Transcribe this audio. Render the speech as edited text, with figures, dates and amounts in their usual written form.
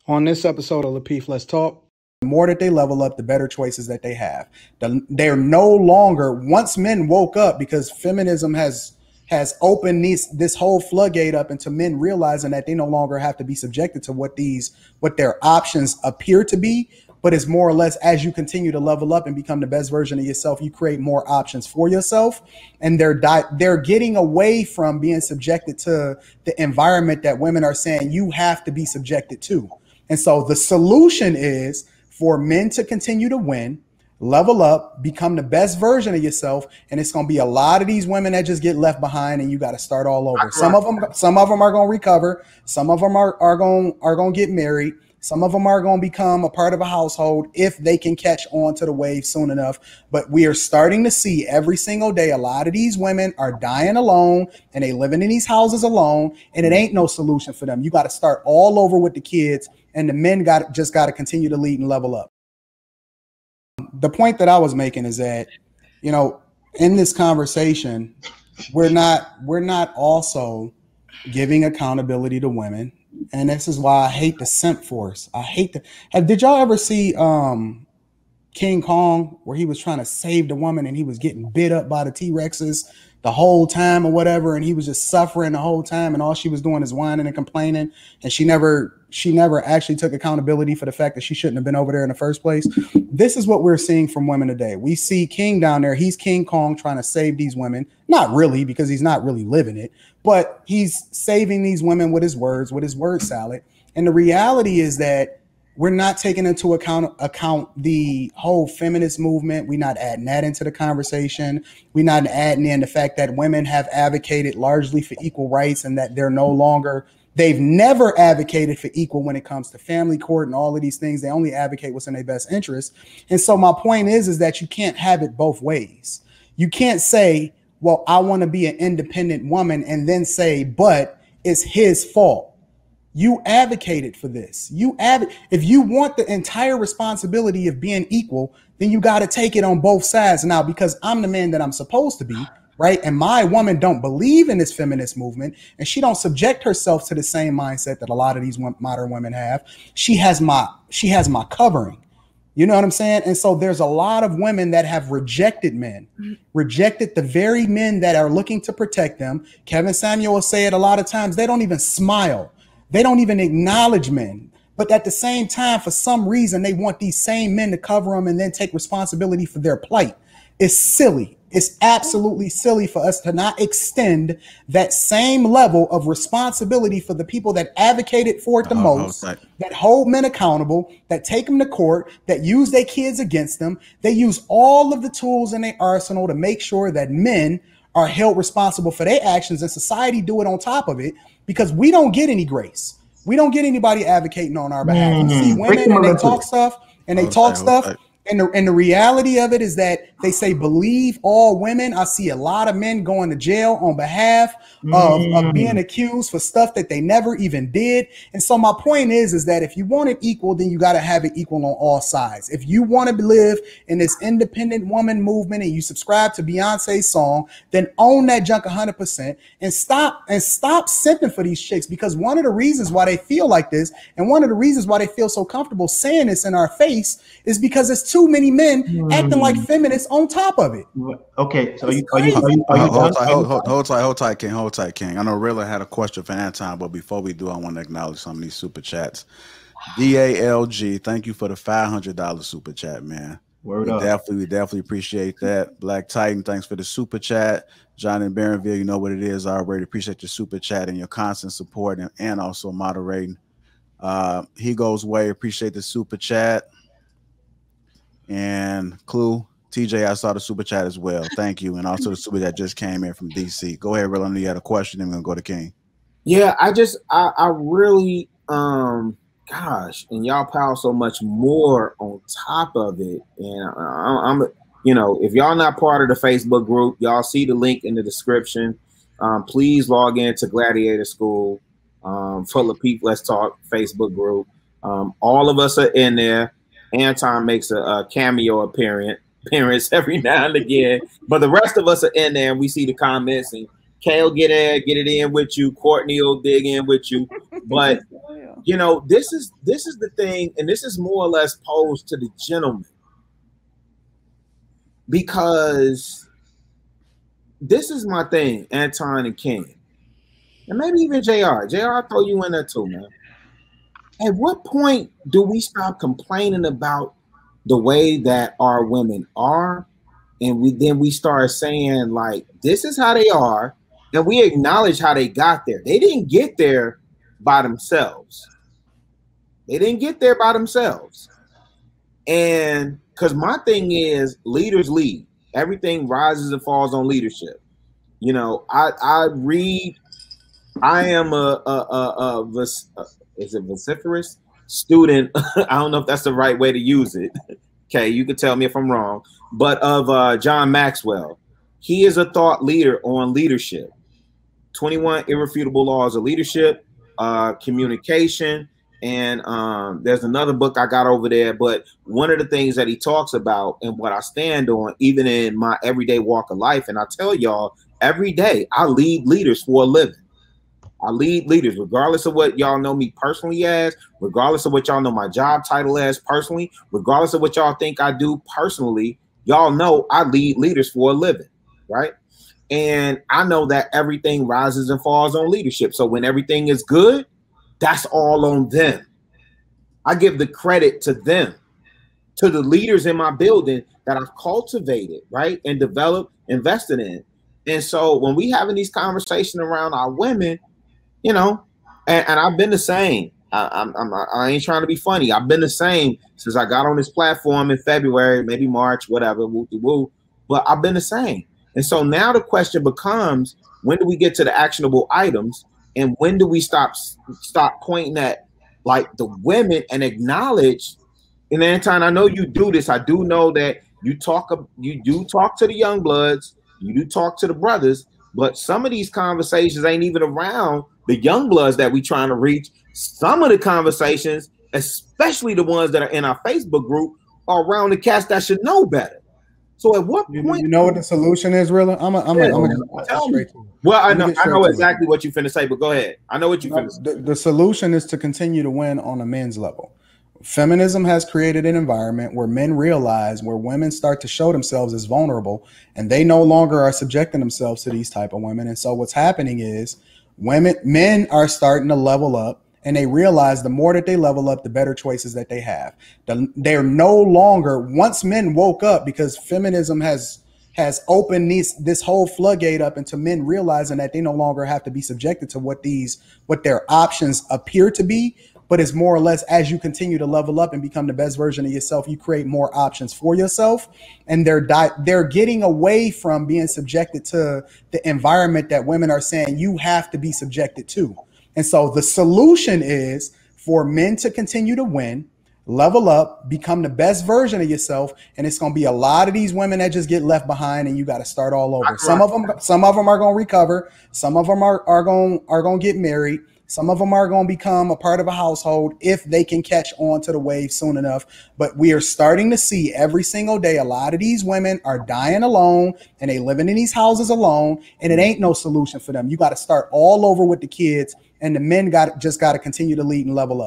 On this episode of Lapeef, Let's Talk. The more that they level up, the better choices that they have. They're no longer, once men woke up, because feminism has opened this whole floodgate up into men realizing that they no longer have to be subjected to what their options appear to be, but it's more or less as you continue to level up and become the best version of yourself, you create more options for yourself. And they're getting away from being subjected to the environment that women are saying you have to be subjected to. And so the solution is for men to continue to win, level up, become the best version of yourself, and it's going to be a lot of these women that just get left behind, and you got to start all over. Some of them are going to recover. Some of them are going to get married. Some of them are going to become a part of a household if they can catch on to the wave soon enough. But we are starting to see every single day a lot of these women are dying alone, and they living in these houses alone, and it ain't no solution for them. You got to start all over with the kids, and the men just got to continue to lead and level up. The point that I was making is that, you know, in this conversation, we're not also giving accountability to women. And this is why I hate the simp force. Did y'all ever see King Kong, where he was trying to save the woman and he was getting bit up by the T-Rexes the whole time or whatever, and he was just suffering the whole time, and all she was doing is whining and complaining, and she never actually took accountability for the fact that she shouldn't have been over there in the first place. This is what we're seeing from women today. We see King down there. He's King Kong trying to save these women. Not really, because he's not really living it, but he's saving these women with his words, with his word salad. And the reality is that we're not taking into account the whole feminist movement. We're not adding that into the conversation. We're not adding in the fact that women have advocated largely for equal rights, and that they've never advocated for equal when it comes to family court and all of these things. They only advocate what's in their best interest. And so my point is that you can't have it both ways. You can't say, well, I want to be an independent woman, and then say, but it's his fault. You advocated for this. If you want the entire responsibility of being equal, then you got to take it on both sides. Now, because I'm the man that I'm supposed to be, right? And my woman don't believe in this feminist movement, and she don't subject herself to the same mindset that a lot of these modern women have. She has my covering. You know what I'm saying? And so there's a lot of women that have rejected men, rejected the very men that are looking to protect them. Kevin Samuel will say it a lot of times. They don't even smile. They don't even acknowledge men. But at the same time, for some reason, they want these same men to cover them and then take responsibility for their plight. It's silly. It's absolutely silly for us to not extend that same level of responsibility for the people that advocated for it the most, that hold men accountable, that take them to court, that use their kids against them. They use all of the tools in their arsenal to make sure that men are held responsible for their actions, and society do it on top of it, because we don't get any grace. We don't get anybody advocating on our behalf. You see women and they talk stuff and they talk stuff. And the reality of it is that they say, believe all women. I see a lot of men going to jail on behalf of being accused for stuff that they never even did. And so my point is that if you want it equal, then you got to have it equal on all sides. If you want to live in this independent woman movement and you subscribe to Beyonce's song, then own that junk 100% and stop simping for these chicks. Because one of the reasons why they feel like this, and one of the reasons why they feel so comfortable saying this in our face, is because it's too many men acting like feminists on top of it. Okay, so hold tight, King. I know Rilla had a question for Anton, but before we do, I want to acknowledge some of these super chats. DALG, thank you for the $500 super chat, man. We definitely appreciate that. Black Titan, thanks for the super chat. John and Barronville, you know what it is. I already appreciate your super chat and your constant support and also moderating. He Goes Way, appreciate the super chat. And Clue, TJ, I saw the super chat as well. Thank you. And also the super chat just came in from DC. Go ahead, Rilla. You had a question, and we're gonna go to King. Yeah, I really gosh, and y'all pile so much more on top of it. And I'm if y'all not part of the Facebook group, y'all see the link in the description. Please log in to Gladiator School for Lapeef Let's Talk Facebook group. All of us are in there. Anton makes a cameo appearance every now and again, but the rest of us are in there, and we see the comments, and Kale get it in with you. Courtney will dig in with you. But you know, this is the thing, and this is more or less posed to the gentleman, because this is my thing, Anton and King, and maybe even JR. JR, I'll throw you in there too, man. At what point do we stop complaining about the way that our women are, and we start saying, like, this is how they are, and we acknowledge how they got there? They didn't get there by themselves. They didn't get there by themselves. And because my thing is, leaders lead. Everything rises and falls on leadership. You know, I am is it vociferous student? I don't know if that's the right way to use it. Okay, you can tell me if I'm wrong. But of John Maxwell, he is a thought leader on leadership. 21 Irrefutable Laws of Leadership, communication, and there's another book I got over there. But one of the things that he talks about, and what I stand on, even in my everyday walk of life, and I tell y'all, every day I lead leaders for a living. I lead leaders, regardless of what y'all know me personally as, regardless of what y'all know my job title as personally, regardless of what y'all think I do personally. Y'all know I lead leaders for a living, right? And I know that everything rises and falls on leadership. So when everything is good, that's all on them. I give the credit to them, to the leaders in my building that I've cultivated, right, and developed, invested in. And so when we having these conversations around our women, you know, and I've been the same. I ain't trying to be funny. I've been the same since I got on this platform in February, maybe March, whatever, woo-de-woo. But I've been the same. And so now the question becomes, when do we get to the actionable items, and when do we stop pointing at, like, the women and acknowledge? And Anton, I know you do this. I do know that you do talk to the young bloods, you do talk to the brothers, but some of these conversations ain't even around the young bloods that we trying to reach. Some of the conversations, especially the ones that are in our Facebook group, are around the cats that should know better. So at what point? You know what the solution is, really? I'm straight to it. Well, I know exactly what you finna say, but go ahead. I know what you finna say. The solution is to continue to win on a men's level. Feminism has created an environment where men realize, where women start to show themselves as vulnerable, and they no longer are subjecting themselves to these type of women. And so what's happening is men are starting to level up, and they realize the more that they level up, the better choices that they have. They're no longer, once men woke up, because feminism has opened this whole floodgate up into men realizing that they no longer have to be subjected to what their options appear to be. But it's more or less, as you continue to level up and become the best version of yourself, you create more options for yourself. And they're getting away from being subjected to the environment that women are saying you have to be subjected to. And so the solution is for men to continue to win, level up, become the best version of yourself. And it's going to be a lot of these women that just get left behind, and you got to start all over. Some of them are going to recover. Some of them are going to get married. Some of them are going to become a part of a household if they can catch on to the wave soon enough. But we are starting to see every single day, a lot of these women are dying alone, and they living in these houses alone, and it ain't no solution for them. You got to start all over with the kids, and the men just got to continue to lead and level up.